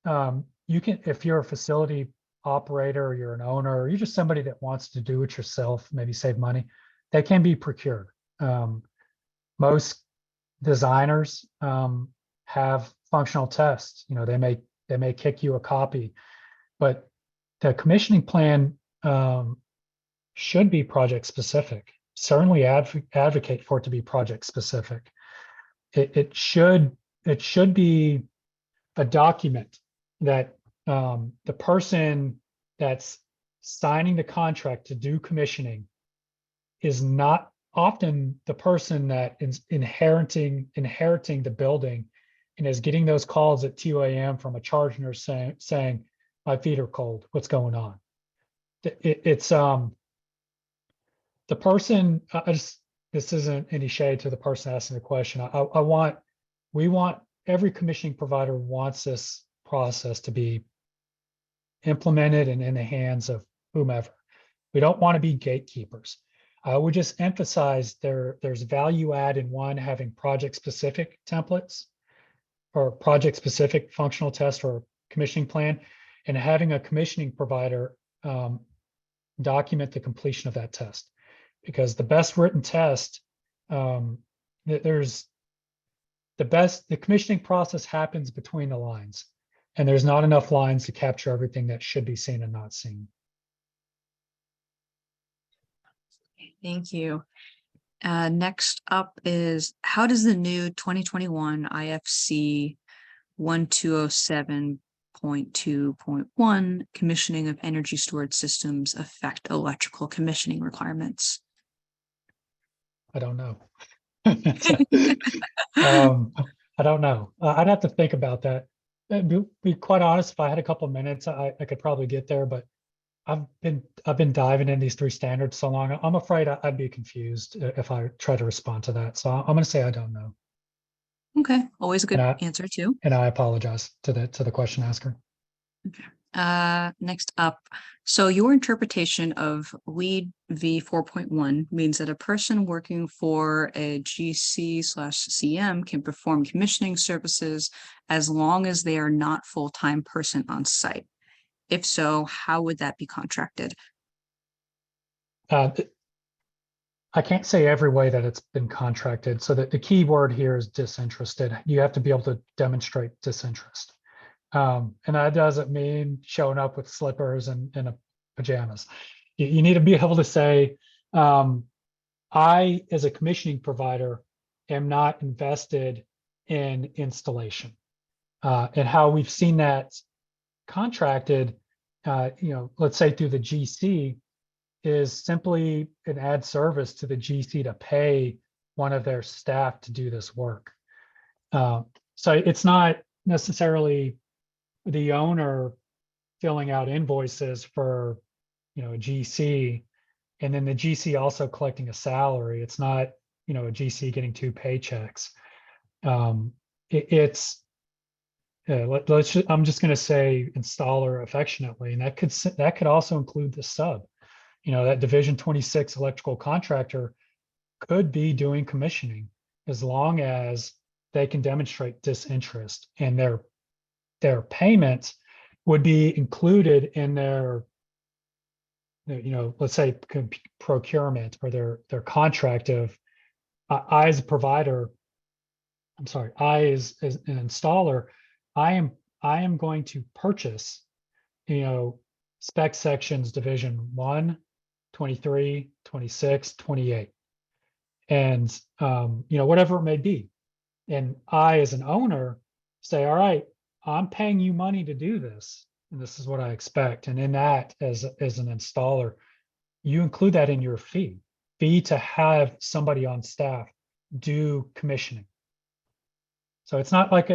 Speaker 3: you can, if you're a facility operator, or you're an owner, or you're just somebody that wants to do it yourself, maybe save money, they can be procured. Most designers have functional tests. They may kick you a copy, but the commissioning plan should be project specific. Certainly advocate for it to be project specific. It should be a document that the person that's signing the contract to do commissioning is not often the person that is inheriting the building and is getting those calls at 2 a.m. from a charge nurse saying, my feet are cold, what's going on? It's the person, this isn't any shade to the person asking the question. We want, every commissioning provider wants this process to be implemented and in the hands of whomever. We don't want to be gatekeepers. I would just emphasize there's value add in one, having project specific templates or project specific functional test or commissioning plan, and having a commissioning provider document the completion of that test. Because the best written test, the commissioning process happens between the lines, and there's not enough lines to capture everything that should be seen and not seen.
Speaker 2: Thank you. Next up is, how does the new 2021 IFC 1207.2.1 commissioning of energy storage systems affect electrical commissioning requirements?
Speaker 3: I don't know. I don't know. I'd have to think about that. Be quite honest, if I had a couple of minutes, I could probably get there, but I've been diving in these three standards so long. I'm afraid I'd be confused if I try to respond to that. So I'm going to say I don't know.
Speaker 2: Okay, always a good answer too.
Speaker 3: And I apologize to the question asker.
Speaker 2: Okay. Next up, so your interpretation of LEEDv4.1 means that a person working for a GC/CM can perform commissioning services as long as they are not full-time person on site. If so, how would that be contracted?
Speaker 3: I can't say every way that it's been contracted. So that the key word here is disinterested. You have to be able to demonstrate disinterest. And that doesn't mean showing up with slippers and pajamas. You need to be able to say, I, as a commissioning provider, am not invested in installation. And how we've seen that contracted, let's say through the GC, is simply an add service to the GC to pay one of their staff to do this work. So it's not necessarily the owner filling out invoices for, a GC, and then the GC also collecting a salary. It's not, a GC getting two paychecks. I'm just going to say installer affectionately, and that could also include the sub. That Division 26 electrical contractor could be doing commissioning as long as they can demonstrate disinterest, and their payments would be included in their, let's say procurement or their contract of, I as a provider, I as an installer, I am going to purchase, spec sections Division 1, 23, 26, 28, and whatever it may be. And I, as an owner, say, all right, I'm paying you money to do this, and this is what I expect. And in that, as an installer, you include that in your fee to have somebody on staff do commissioning. So it's not like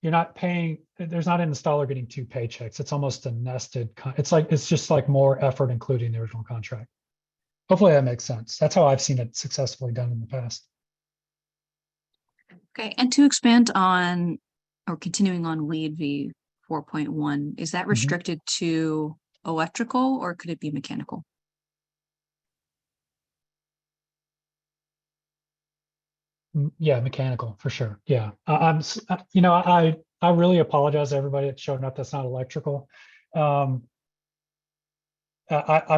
Speaker 3: you're not paying, there's not an installer getting two paychecks. It's almost a nested, it's just like more effort, including the original contract. Hopefully that makes sense. That's how I've seen it successfully done in the past.
Speaker 2: Okay, and to expand on, or continuing on LEEDv 4.1, is that restricted to electrical, or could it be mechanical?
Speaker 3: Yeah, mechanical for sure. Yeah, I really apologize to everybody that's showing up that's not electrical. I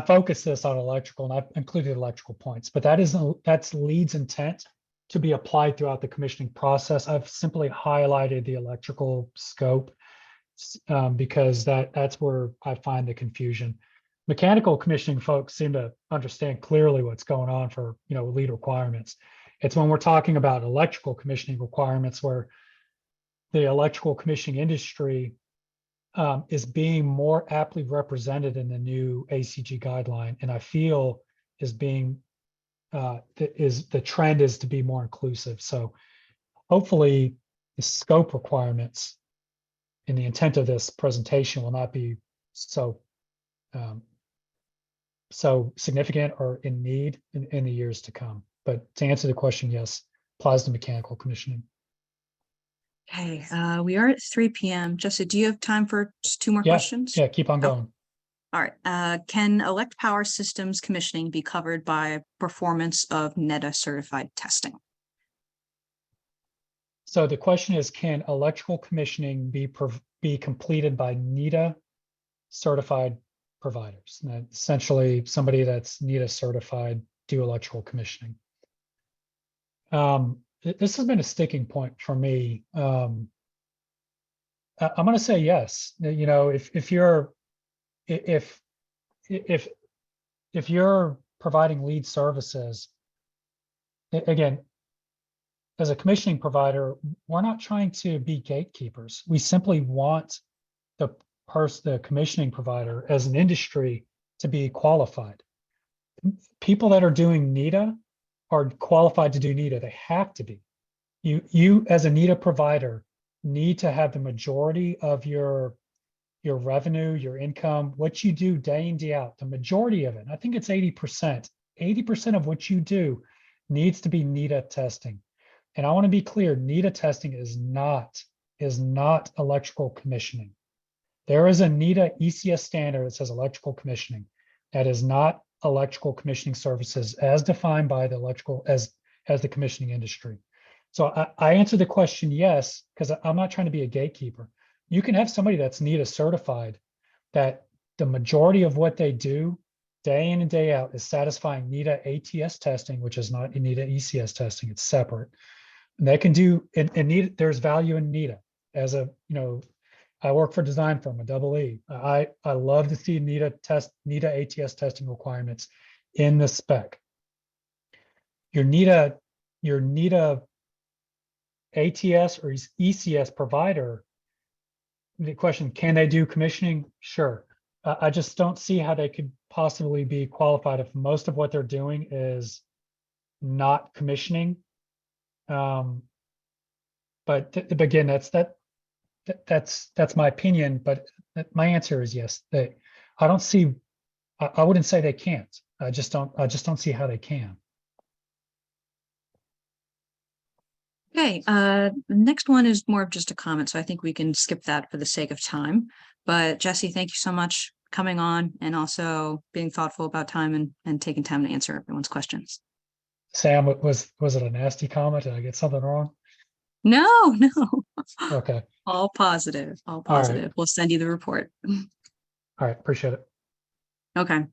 Speaker 3: focus this on electrical, and I've included electrical points, but that's LEED's intent to be applied throughout the commissioning process. I've simply highlighted the electrical scope because that's where I find the confusion. Mechanical commissioning folks seem to understand clearly what's going on for LEED requirements. It's when we're talking about electrical commissioning requirements where the electrical commissioning industry is being more aptly represented in the new ACG guideline, and I feel is being the trend is to be more inclusive. So hopefully the scope requirements and the intent of this presentation will not be so so significant or in need in the years to come. But to answer the question, yes, applies to mechanical commissioning.
Speaker 2: Okay, we are at 3 p.m. Jesse, do you have time for just 2 more questions?
Speaker 3: Yeah, keep on going.
Speaker 2: All right. Can elect power systems commissioning be covered by performance of NETA certified testing?
Speaker 3: So the question is, can electrical commissioning be completed by NETA certified providers? And essentially, somebody that's NETA certified do electrical commissioning. This has been a sticking point for me. I'm going to say yes. You know, if you're providing lead services, again, as a commissioning provider, we're not trying to be gatekeepers. We simply want the commissioning provider as an industry to be qualified. People that are doing NETA are qualified to do NETA. They have to be. You as a NETA provider need to have the majority of your revenue, your income, what you do day in, day out, the majority of it, I think it's 80%. 80% of what you do needs to be NETA testing. And I want to be clear, NETA testing is not electrical commissioning. There is a NETA ECS standard that says electrical commissioning. That is not electrical commissioning services as defined by the electrical as the commissioning industry. So I answer the question yes, because I'm not trying to be a gatekeeper. You can have somebody that's NETA certified that the majority of what they do day in and day out is satisfying NETA ATS testing, which is not NETA ECS testing, it's separate. And they can do, and NETA, there's value in NETA. As a, you know, I work for a design firm, a double E. I love to see NETA ATS testing requirements in the spec. Your NETA ATS or ECS provider, the question, can they do commissioning? Sure. I just don't see how they could possibly be qualified if most of what they're doing is not commissioning. But again, that's my opinion, but my answer is yes. I don't see, I wouldn't say they can't. I just don't see how they can.
Speaker 2: Okay, the next one is more of just a comment, so I think we can skip that for the sake of time. But Jesse, thank you so much for coming on and also being thoughtful about time and taking time to answer everyone's questions.
Speaker 3: Sam, was it a nasty comment? Did I get something wrong?
Speaker 2: No.
Speaker 3: Okay.
Speaker 2: All positive.
Speaker 3: All right.
Speaker 2: We'll send you the report.
Speaker 3: All right, appreciate it.
Speaker 2: Okay.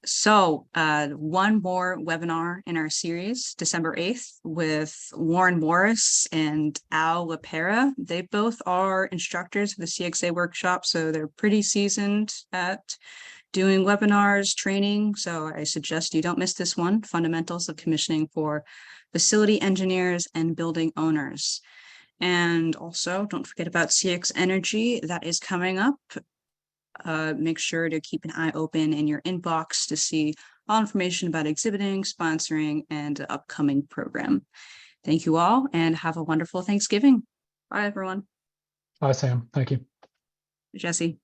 Speaker 2: So one more webinar in our series, December 8th, with Warren Morris and Al LaPera. They both are instructors for the CXA workshop, so they're pretty seasoned at doing webinars, training. So I suggest you don't miss this one, Fundamentals of Commissioning for Facility Engineers and Building Owners. And also don't forget about CX Energy, that is coming up. Make sure to keep an eye open in your inbox to see all information about exhibiting, sponsoring, and the upcoming program. Thank you all and have a wonderful Thanksgiving. Bye, everyone.
Speaker 3: Bye, Sam. Thank you.
Speaker 2: Jesse.